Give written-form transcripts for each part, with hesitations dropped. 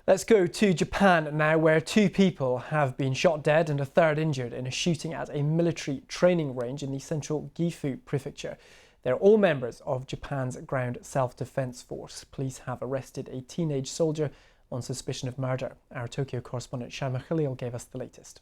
Let's go to Japan now, where 2 people have been shot dead and a third injured in a shooting at a military training range in the central Gifu prefecture. They're all members of Japan's ground self-defense force. Police have arrested a teenage soldier on suspicion of murder. Our Tokyo correspondent Shama Khalil gave us the latest.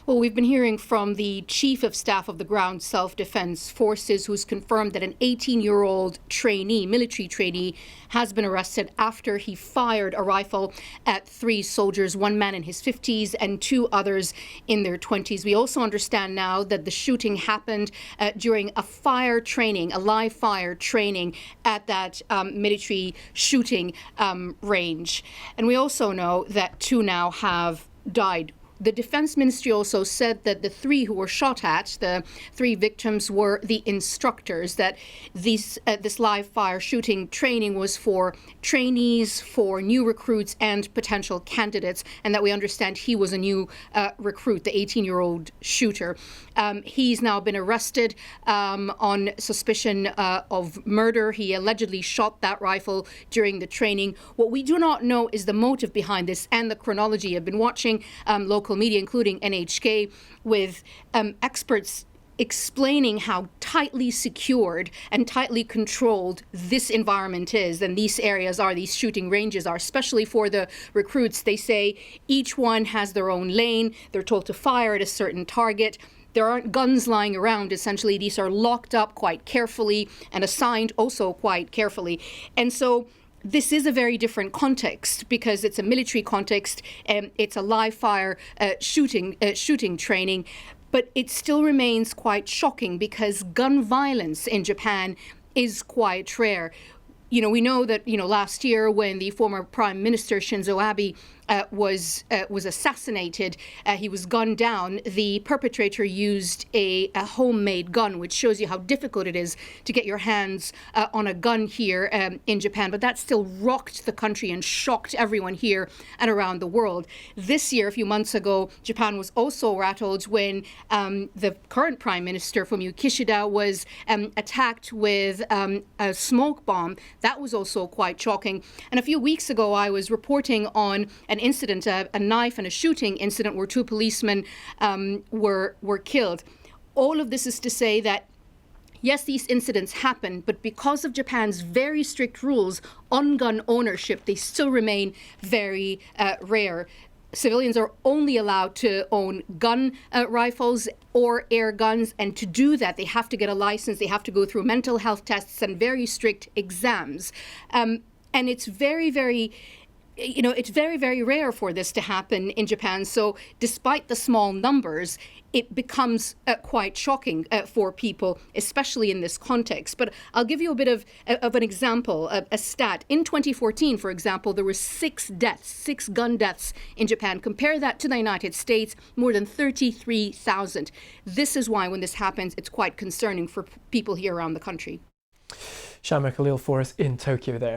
Well, we've been hearing from the Chief of Staff of the Ground Self-Defense Forces, who's confirmed that an 18-year-old trainee, military trainee, has been arrested after he fired a rifle at 3 soldiers, 1 man in his 50s and 2 others in their 20s. We also understand now that the shooting happened during a fire training, a live fire training at that military shooting range. And we also know that 2 now have died. The Defense Ministry also said that the 3 who were shot at, the 3 victims, were the instructors, that this live fire shooting training was for trainees, for new recruits and potential candidates, and that we understand he was a new recruit, the 18-year-old shooter. He's now been arrested on suspicion of murder. He allegedly shot that rifle during the training. What we do not know is the motive behind this and the chronology. I've been watching local media, including NHK, with experts explaining how tightly secured and tightly controlled this environment is, and these areas are, these shooting ranges are, especially for the recruits. They say each one has their own lane. They're told to fire at a certain target. There aren't guns lying around. Essentially, these are locked up quite carefully and assigned also quite carefully. And so this is a very different context because it's a military context and it's a live fire shooting training. But it still remains quite shocking because gun violence in Japan is quite rare. We know that, last year when the former Prime Minister Shinzo Abe was assassinated, he was gunned down. The perpetrator used a homemade gun, which shows you how difficult it is to get your hands on a gun here in Japan. But that still rocked the country and shocked everyone here and around the world. This year, a few months ago, Japan was also rattled when the current Prime Minister, Fumio Kishida, was attacked with a smoke bomb. That was also quite shocking. And a few weeks ago, I was reporting on an incident, a knife and a shooting incident where 2 policemen were killed. All of this is to say that, yes, these incidents happen, but because of Japan's very strict rules on gun ownership, they still remain very rare. Civilians are only allowed to own gun rifles or air guns, and to do that, they have to get a license. They have to go through mental health tests and very strict exams. And it's very, very rare for this to happen in Japan. So despite the small numbers, it becomes quite shocking for people, especially in this context. But I'll give you a bit of an example, a stat. In 2014, for example, there were 6 gun deaths in Japan. Compare that to the United States, more than 33,000. This is why when this happens, it's quite concerning for people here around the country. Shama Khalil for us in Tokyo there.